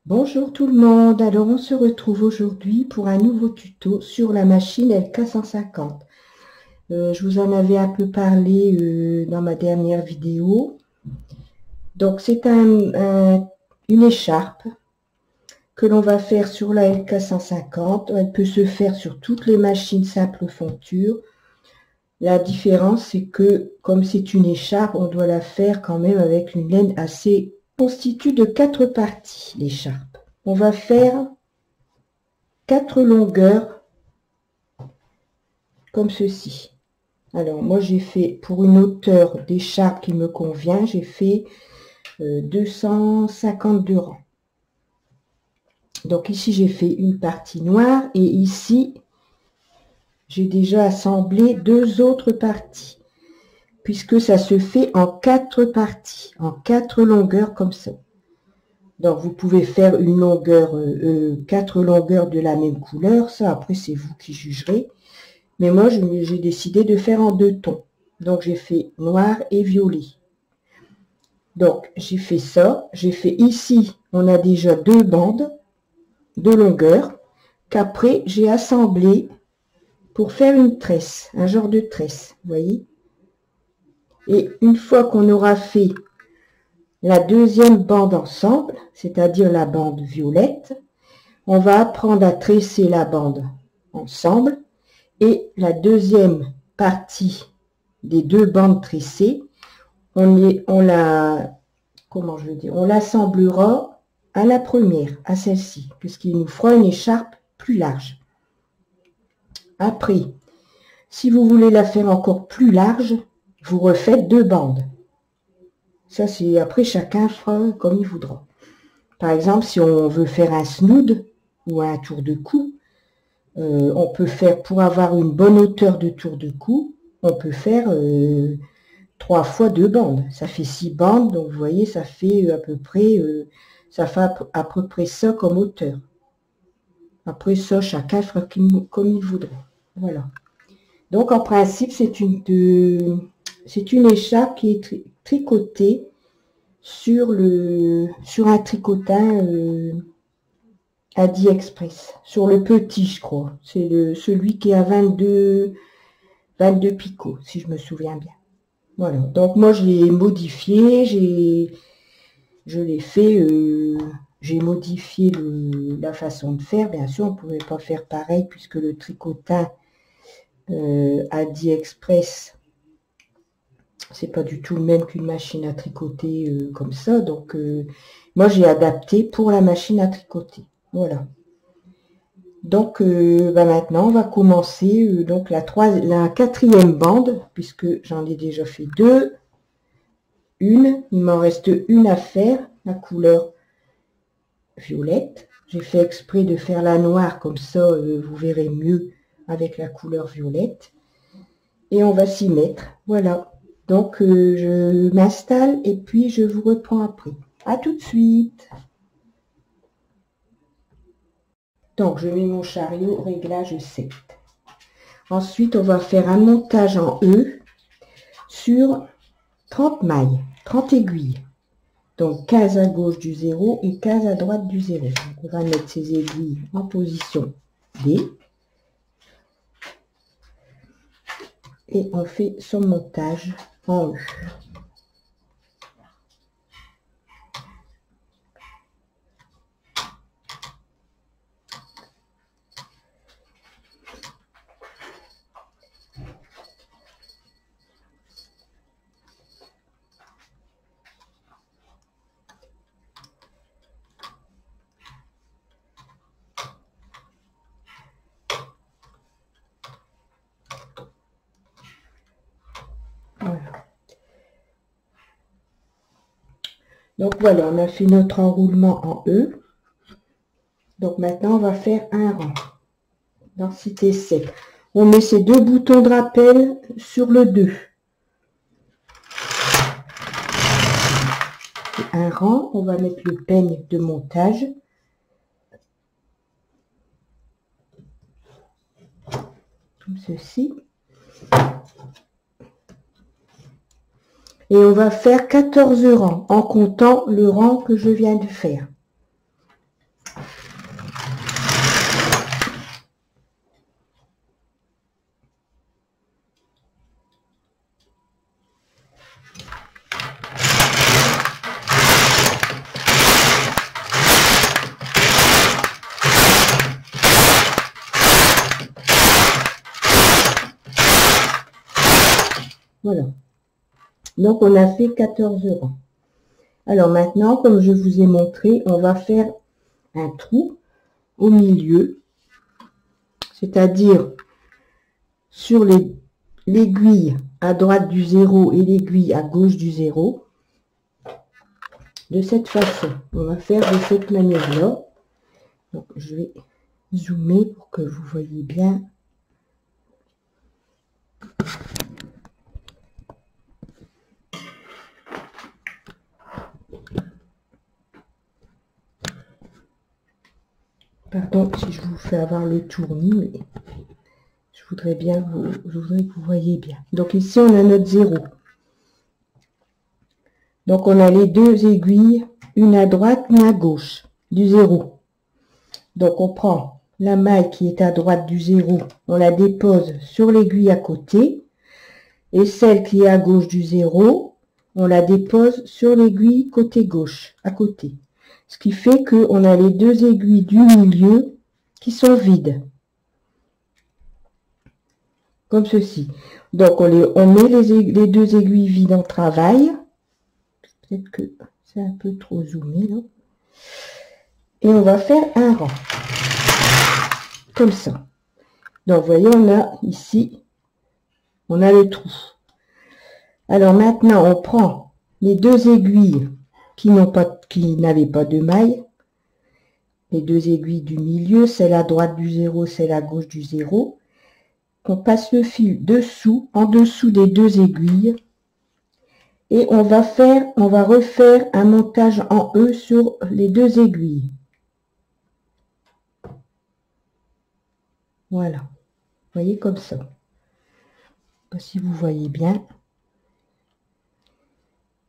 Bonjour tout le monde, alors on se retrouve aujourd'hui pour un nouveau tuto sur la machine LK150. Je vous en avais un peu parlé dans ma dernière vidéo. Donc c'est une écharpe que l'on va faire sur la LK150. Elle peut se faire sur toutes les machines simple fonture. La différence c'est que comme c'est une écharpe, on doit la faire quand même avec une laine assez constituée de 4 parties, l'écharpe. On va faire 4 longueurs comme ceci. Alors moi j'ai fait pour une hauteur d'écharpe qui me convient, j'ai fait 252 rangs. Donc ici j'ai fait une partie noire et ici j'ai déjà assemblé 2 autres parties puisque ça se fait en 4 parties, en 4 longueurs comme ça. Donc vous pouvez faire une longueur, 4 longueurs de la même couleur, ça après c'est vous qui jugerez. Mais moi j'ai décidé de faire en 2 tons. Donc j'ai fait noir et violet. Donc j'ai fait ça, j'ai fait ici, on a déjà 2 bandes de longueur qu'après j'ai assemblé pour faire une tresse, un genre de tresse, vous voyez. Et une fois qu'on aura fait la deuxième bande ensemble, c'est-à-dire la bande violette, on va apprendre à tresser la bande ensemble et la deuxième partie des 2 bandes tressées, on l'assemblera à la première, à celle-ci, puisqu'il nous fera une écharpe plus large. Après, si vous voulez la faire encore plus large, vous refaites 2 bandes. Ça, c'est après chacun fera comme il voudra. Par exemple, si on veut faire un snood ou un tour de cou, on peut faire, pour avoir une bonne hauteur de tour de cou, on peut faire 3 fois 2 bandes. Ça fait 6 bandes, donc vous voyez, ça fait à peu près, à peu près ça comme hauteur. Après ça, chacun fera comme il voudra. Voilà. Donc en principe, c'est une écharpe qui est tricotée sur un tricotin AliExpress, sur le petit, je crois. C'est celui qui a 22 picots, si je me souviens bien. Voilà, donc moi je l'ai modifié, je l'ai fait, j'ai modifié la façon de faire. Bien sûr, on ne pouvait pas faire pareil puisque le tricotin AliExpress, c'est pas du tout le même qu'une machine à tricoter comme ça. Donc moi j'ai adapté pour la machine à tricoter. Voilà. Donc maintenant on va commencer donc la 4e bande, puisque j'en ai déjà fait 2. Il m'en reste une à faire, la couleur violette. J'ai fait exprès de faire la noire, comme ça vous verrez mieux avec la couleur violette. Et on va s'y mettre. Voilà. Donc je m'installe et puis je vous reprends après. À tout de suite. Donc je mets mon chariot réglage 7. Ensuite on va faire un montage en E sur 30 mailles, 30 aiguilles. Donc 15 à gauche du 0 et 15 à droite du 0. Donc, on va mettre ces aiguilles en position D. Et on fait son montage en E. Voilà. Donc voilà, on a fait notre enroulement en E. Donc maintenant, on va faire un rang. Densité 7. On met ces 2 boutons de rappel sur le 2. Un rang, on va mettre le peigne de montage. Comme ceci. Et on va faire 14 rangs en comptant le rang que je viens de faire. Voilà. Donc, on a fait 14 rangs. Alors maintenant, comme je vous ai montré, on va faire un trou au milieu, c'est-à-dire sur l'aiguille à droite du 0 et l'aiguille à gauche du 0. De cette façon, on va faire de cette manière-là. Donc, je vais zoomer pour que vous voyez bien. Pardon si je vous fais avoir le tournis, mais je voudrais que vous voyez bien. Donc ici, on a notre 0. Donc on a les deux aiguilles, une à droite, une à gauche du 0. Donc on prend la maille qui est à droite du 0, on la dépose sur l'aiguille à côté. Et celle qui est à gauche du 0, on la dépose sur l'aiguille côté gauche, à côté. Ce qui fait qu'on a les deux aiguilles du milieu qui sont vides. Comme ceci. Donc on met les deux aiguilles vides en travail. Peut-être que c'est un peu trop zoomé là. Et on va faire un rang. Comme ça. Donc vous voyez, on a ici, on a le trou. Alors maintenant, on prend les deux aiguilles qui n'avaient pas de maille. Les deux aiguilles du milieu, celle à droite du 0, celle à gauche du 0. On passe le fil dessous, en dessous des deux aiguilles. Et on va refaire un montage en E sur les deux aiguilles. Voilà. Vous voyez comme ça. Je sais pas si vous voyez bien.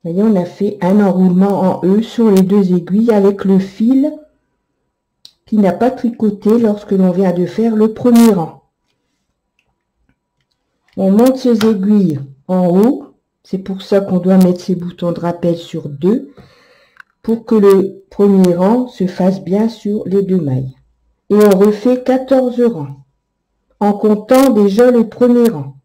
Vous voyez, on a fait un enroulement en E sur les deux aiguilles avec le fil qui n'a pas tricoté lorsque l'on vient de faire le premier rang. On monte ces aiguilles en haut. C'est pour ça qu'on doit mettre ces boutons de rappel sur 2 pour que le premier rang se fasse bien sur les deux mailles. Et on refait 14 rangs en comptant déjà le premier rang.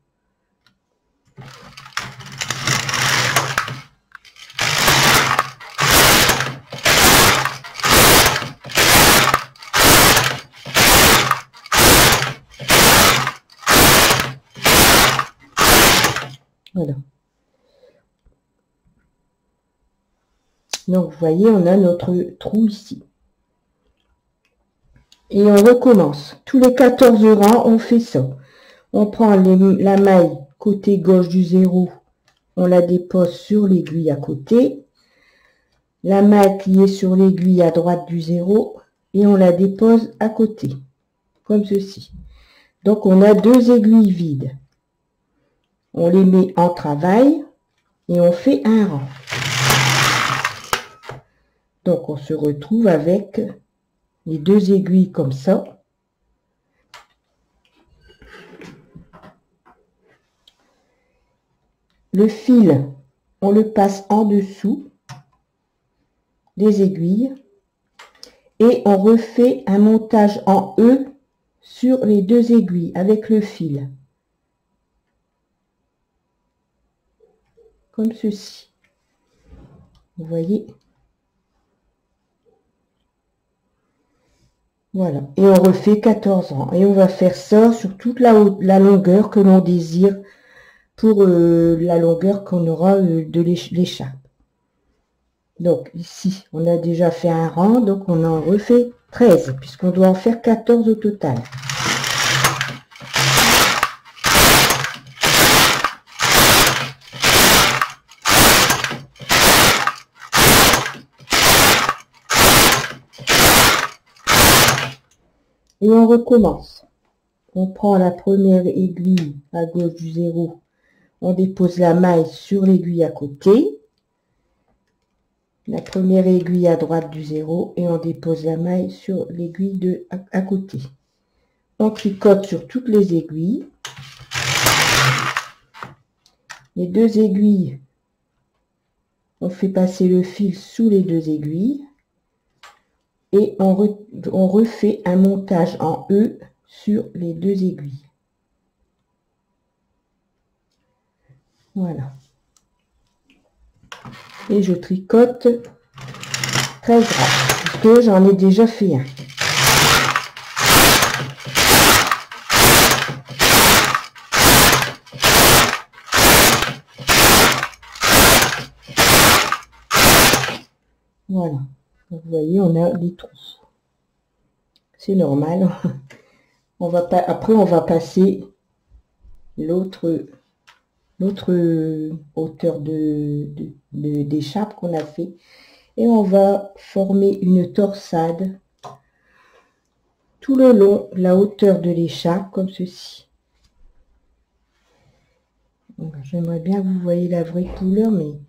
Voilà. Donc, vous voyez, on a notre trou ici. Et on recommence. Tous les 14 rangs, on fait ça. On prend la maille côté gauche du 0, on la dépose sur l'aiguille à côté. La maille qui est sur l'aiguille à droite du 0, et on la dépose à côté, comme ceci. Donc, on a deux aiguilles vides. On les met en travail et on fait un rang. Donc, on se retrouve avec les deux aiguilles comme ça. Le fil, on le passe en dessous des aiguilles et on refait un montage en E sur les deux aiguilles avec le fil. Comme ceci. Vous voyez? Voilà. Et on refait 14 rangs. Et on va faire ça sur toute la longueur que l'on désire pour la longueur qu'on aura de l'écharpe. Donc ici, on a déjà fait un rang, donc on en refait 13, puisqu'on doit en faire 14 au total. Et on recommence. On prend la première aiguille à gauche du 0, on dépose la maille sur l'aiguille à côté. La première aiguille à droite du 0 et on dépose la maille sur l'aiguille à côté. On tricote sur toutes les aiguilles. Les deux aiguilles, on fait passer le fil sous les deux aiguilles et on refait un montage en E sur les deux aiguilles. Voilà. Et je tricote 13 rangs, parce que j'en ai déjà fait un. Voilà. Vous voyez, on a des trous. C'est normal. On va pas, après, on va passer l'autre hauteur d'écharpe qu'on a fait. Et on va former une torsade tout le long de la hauteur de l'écharpe, comme ceci. J'aimerais bien que vous voyez la vraie couleur, mais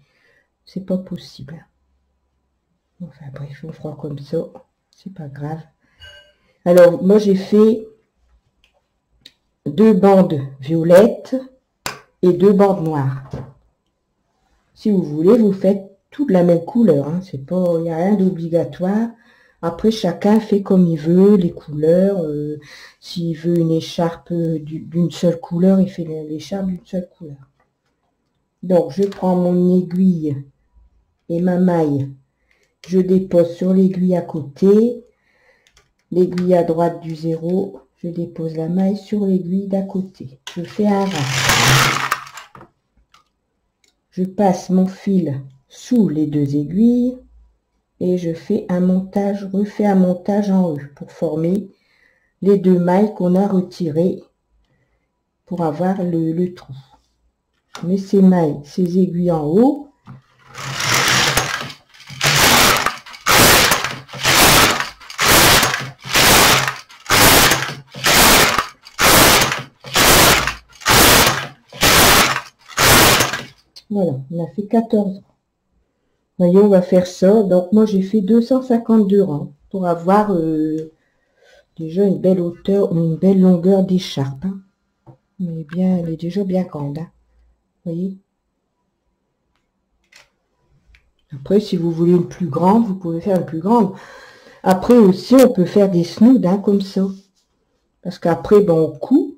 c'est pas possible. Enfin bref, on fera comme ça, c'est pas grave. Alors moi j'ai fait 2 bandes violettes et 2 bandes noires. Si vous voulez, vous faites tout de la même couleur, hein. C'est pas, il n'y a rien d'obligatoire. Après, chacun fait comme il veut, les couleurs. S'il veut une écharpe d'une seule couleur, il fait l'écharpe d'une seule couleur. Donc, je prends mon aiguille et ma maille. Je dépose sur l'aiguille à côté. L'aiguille à droite du 0. Je dépose la maille sur l'aiguille d'à côté. Je fais un rang. Je passe mon fil sous les 2 aiguilles. Et je fais un montage, refais un montage en E pour former les 2 mailles qu'on a retirées pour avoir le trou. Je mets ces mailles, ces aiguilles en haut. Voilà, on a fait 14 rangs. Voyez, on va faire ça. Donc moi j'ai fait 252 rangs pour avoir déjà une belle hauteur, une belle longueur d'écharpe. Hein. Mais bien, elle est déjà bien grande. Hein. Voyez. Après, si vous voulez une plus grande, vous pouvez faire une plus grande. Après aussi, on peut faire des snoods hein, comme ça. Parce qu'après, ben, on coud,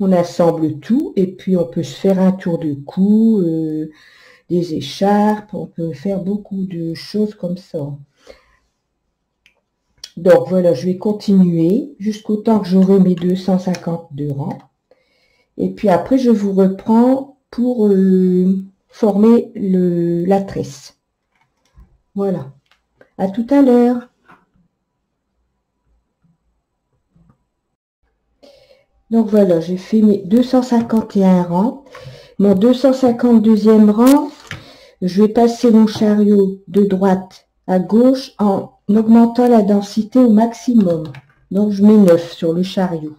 on assemble tout, et puis on peut se faire un tour de cou, des écharpes, on peut faire beaucoup de choses comme ça. Donc voilà, je vais continuer jusqu'au temps que j'aurai mes 252 rangs. Et puis après, je vous reprends pour former la tresse. Voilà. À tout à l'heure. Donc voilà, j'ai fait mes 251 rangs. Mon 252e rang, je vais passer mon chariot de droite à gauche en augmentant la densité au maximum. Donc je mets 9 sur le chariot.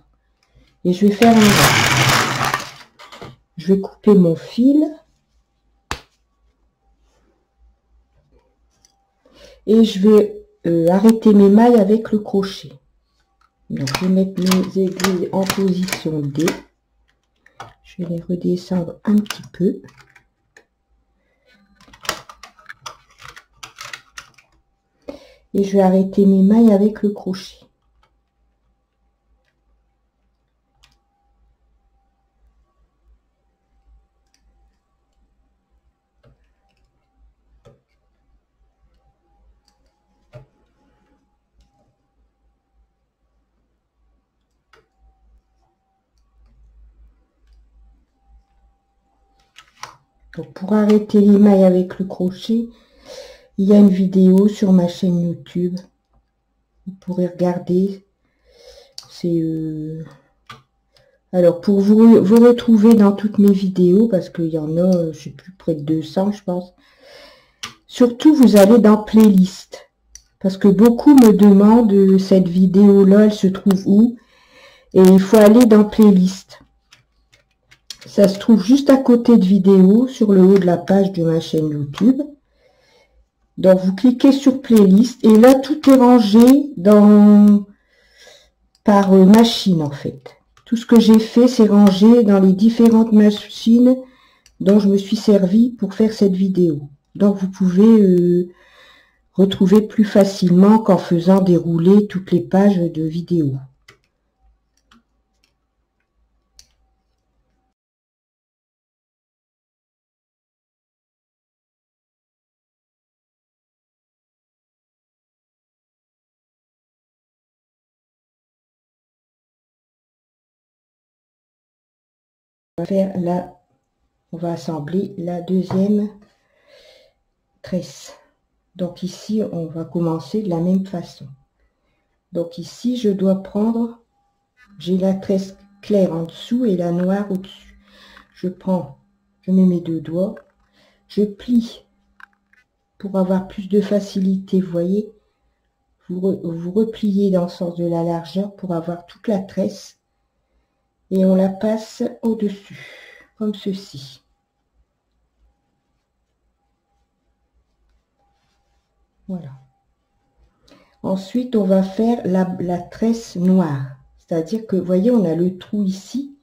Et je vais faire un rang. Je vais couper mon fil. Et je vais arrêter mes mailles avec le crochet. Donc je vais mettre mes aiguilles en position D. Je vais les redescendre un petit peu. Et je vais arrêter mes mailles avec le crochet. Donc pour arrêter les mailles avec le crochet, il y a une vidéo sur ma chaîne YouTube. Vous pourrez regarder. C'est alors pour vous retrouver dans toutes mes vidéos, parce qu'il y en a, je sais plus, près de 200 je pense. Surtout vous allez dans playlist. Parce que beaucoup me demandent cette vidéo-là, elle se trouve où? Et il faut aller dans playlist. Ça se trouve juste à côté de vidéo, sur le haut de la page de ma chaîne YouTube. Donc, vous cliquez sur playlist et là, tout est rangé par machine, en fait. Tout ce que j'ai fait, c'est rangé dans les différentes machines dont je me suis servi pour faire cette vidéo. Donc, vous pouvez retrouver plus facilement qu'en faisant dérouler toutes les pages de vidéo. va faire on va assembler la deuxième tresse. Donc ici, on va commencer de la même façon. Donc ici, je dois prendre, j'ai la tresse claire en dessous et la noire au-dessus. Je mets mes deux doigts, je plie pour avoir plus de facilité, vous voyez. Vous repliez dans le sens de la largeur pour avoir toute la tresse et on la passe au-dessus, comme ceci. Voilà. Ensuite, on va faire la tresse noire. C'est-à-dire que, vous voyez, on a le trou ici.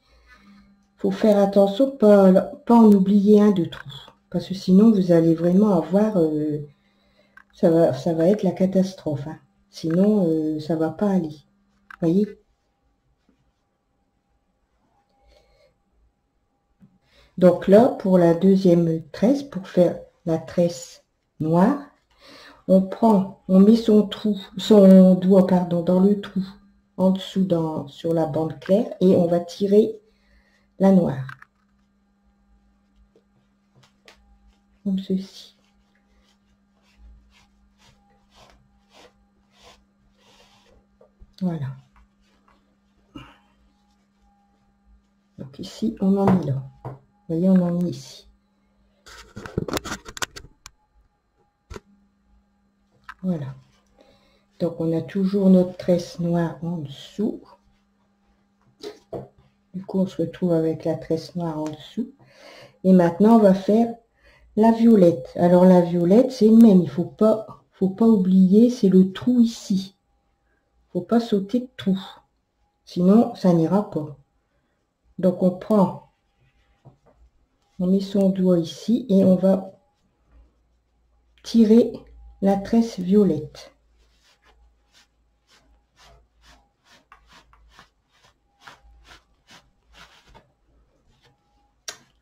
Il faut faire attention, pas en oublier un de trous. Parce que sinon, vous allez vraiment avoir... ça va être la catastrophe. Hein. Sinon, ça va pas aller. Vous voyez? Donc là, pour la deuxième tresse, pour faire la tresse noire, on met son doigt, pardon, dans le trou en dessous sur la bande claire et on va tirer la noire. Comme ceci. Voilà. Donc ici, on en met là. Vous voyez, on en met ici. Voilà. Donc on a toujours notre tresse noire en dessous. Du coup, on se retrouve avec la tresse noire en dessous. Et maintenant, on va faire la violette. Alors la violette, c'est le même. Il faut pas oublier, c'est le trou ici. Faut pas sauter de trou. Sinon, ça n'ira pas. Donc on met son doigt ici et on va tirer la tresse violette.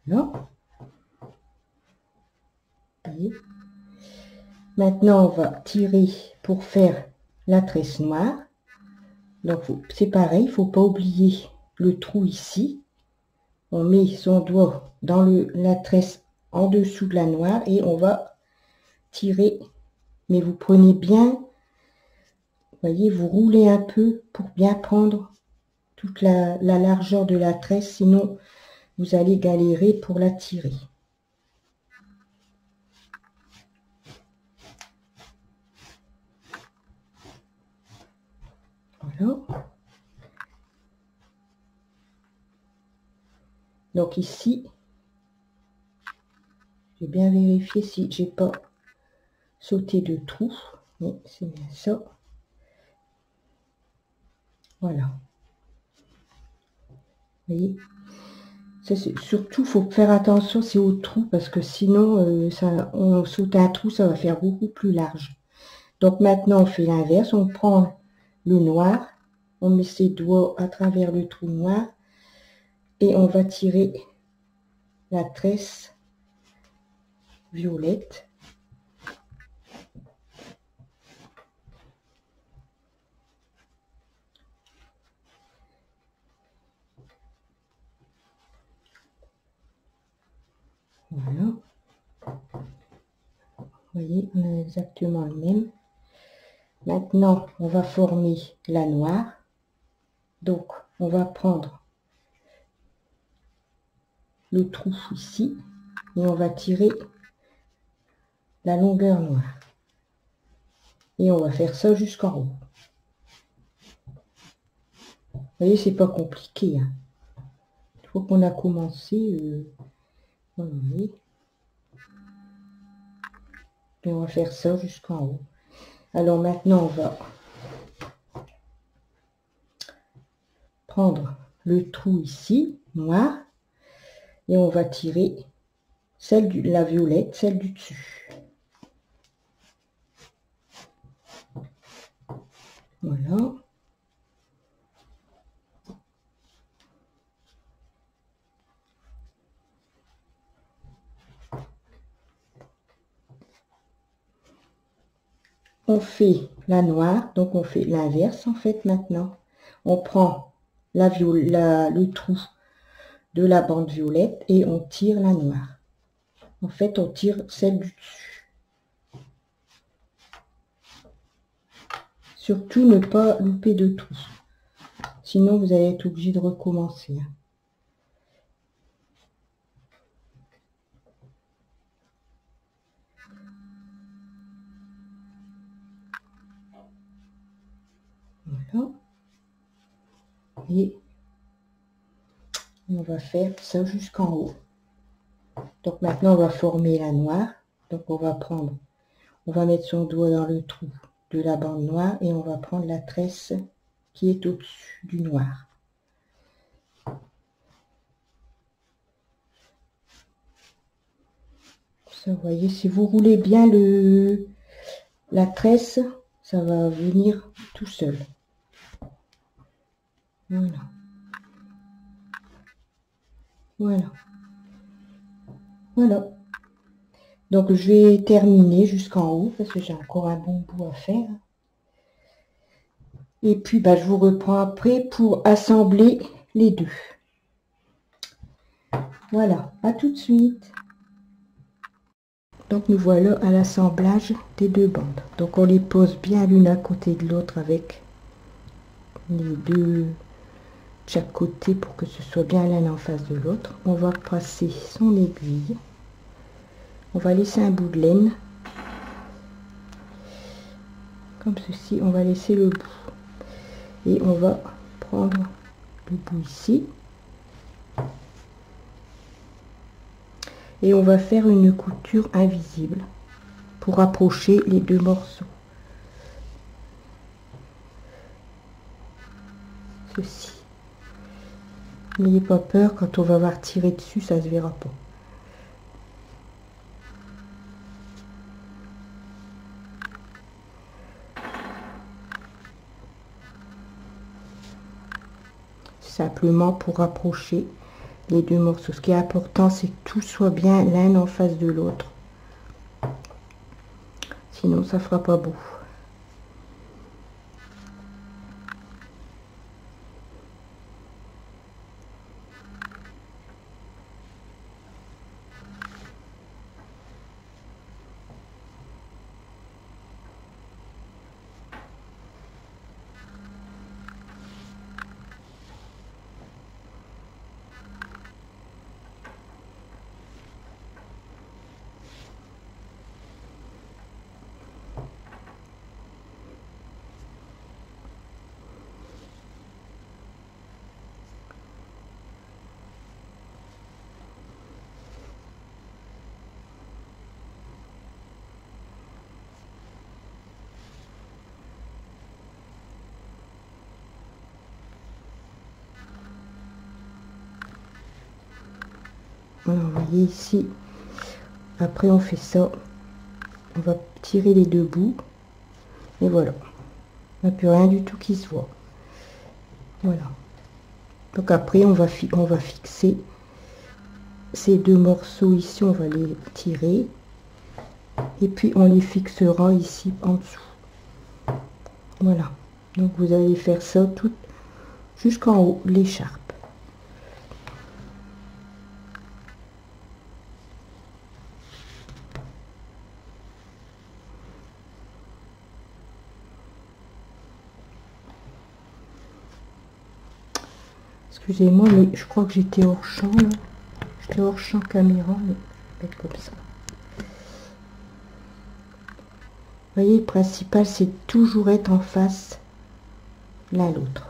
Là. Voyez. Maintenant, on va tirer pour faire la tresse noire. Donc, c'est pareil, il ne faut pas oublier le trou ici. On met son doigt dans la tresse en dessous de la noire et on va tirer. Mais vous prenez bien, vous voyez, vous roulez un peu pour bien prendre toute la largeur de la tresse, sinon vous allez galérer pour la tirer. Voilà. Donc ici, j'ai bien vérifié si j'ai pas sauté de trou. Mais c'est bien ça. Voilà. Vous voyez, surtout, il faut faire attention, c'est au trou, parce que sinon, on saute un trou, ça va faire beaucoup plus large. Donc maintenant, on fait l'inverse, on prend le noir, on met ses doigts à travers le trou noir, et on va tirer la tresse violette. Voilà. Vous voyez, on a exactement le même. Maintenant, on va former la noire. Donc, on va prendre le trou ici et on va tirer la longueur noire. Et on va faire ça jusqu'en haut. Vous voyez, c'est pas compliqué. Hein. Une fois qu'on a commencé, voilà. Et on va faire ça jusqu'en haut. Alors maintenant, on va prendre le trou ici, noir, et on va tirer la violette, celle du dessus. Voilà. On fait la noire, donc on fait l'inverse en fait maintenant. On prend le trou de la bande violette et on tire la noire. En fait, on tire celle du dessus. Surtout ne pas louper de trous. Sinon, vous allez être obligé de recommencer. Voilà. Et on va faire ça jusqu'en haut. Donc maintenant, on va former la noire. Donc on va mettre son doigt dans le trou de la bande noire et on va prendre la tresse qui est au-dessus du noir. Ça, vous voyez, si vous roulez bien la tresse, ça va venir tout seul. Voilà. Voilà. Voilà. Donc je vais terminer jusqu'en haut parce que j'ai encore un bon bout à faire. Et puis je vous reprends après pour assembler les deux. Voilà, à tout de suite. Donc nous voilà à l'assemblage des deux bandes. Donc on les pose bien l'une à côté de l'autre avec les deux de chaque côté pour que ce soit bien l'un en face de l'autre. On va passer son aiguille. On va laisser un bout de laine. Comme ceci, on va laisser le bout. Et on va prendre le bout ici. Et on va faire une couture invisible pour approcher les deux morceaux. Ceci. N'ayez pas peur, quand on va avoir tiré dessus, ça se verra pas. Simplement pour approcher les deux morceaux. Ce qui est important, c'est que tout soit bien l'un en face de l'autre. Sinon, ça fera pas beau. Voilà, vous voyez ici, après on fait ça, on va tirer les deux bouts, et voilà, il n'y a plus rien du tout qui se voit. Voilà, donc après on va fixer ces deux morceaux ici, on va les tirer, et puis on les fixera ici en dessous. Voilà, donc vous allez faire ça tout jusqu'en haut, l'écharpe. Excusez-moi, mais je crois que j'étais hors champ, là. J'étais hors champ caméra, mais je vais être comme ça. Vous voyez, le principal, c'est toujours être en face l'un l'autre.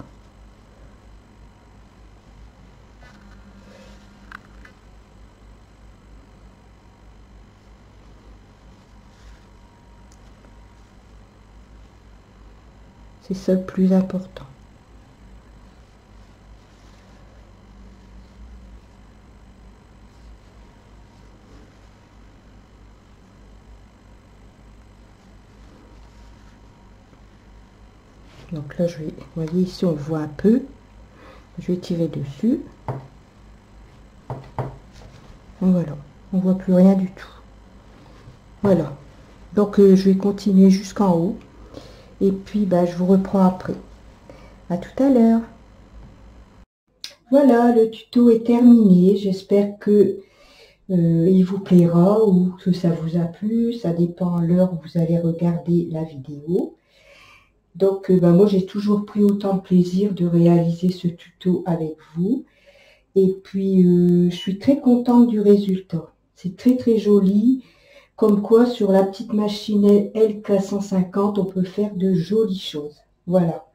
C'est ça le plus important. Donc là, vous voyez ici, on voit un peu. Je vais tirer dessus. Voilà, on voit plus rien du tout. Voilà. Donc je vais continuer jusqu'en haut. Et puis je vous reprends après. À tout à l'heure. Voilà, le tuto est terminé. J'espère que il vous plaira ou que ça vous a plu. Ça dépend l'heure où vous allez regarder la vidéo. Donc, ben, moi, j'ai toujours pris autant de plaisir de réaliser ce tuto avec vous. Et puis, je suis très contente du résultat. C'est très, très joli. Comme quoi, sur la petite machine LK150, on peut faire de jolies choses. Voilà.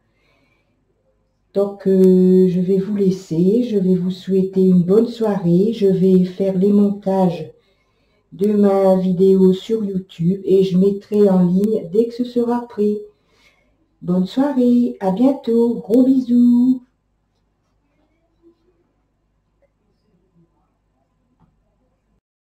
Donc, je vais vous laisser. Je vais vous souhaiter une bonne soirée. Je vais faire les montages de ma vidéo sur YouTube et je mettrai en ligne dès que ce sera prêt. Bonne soirée, à bientôt, gros bisous.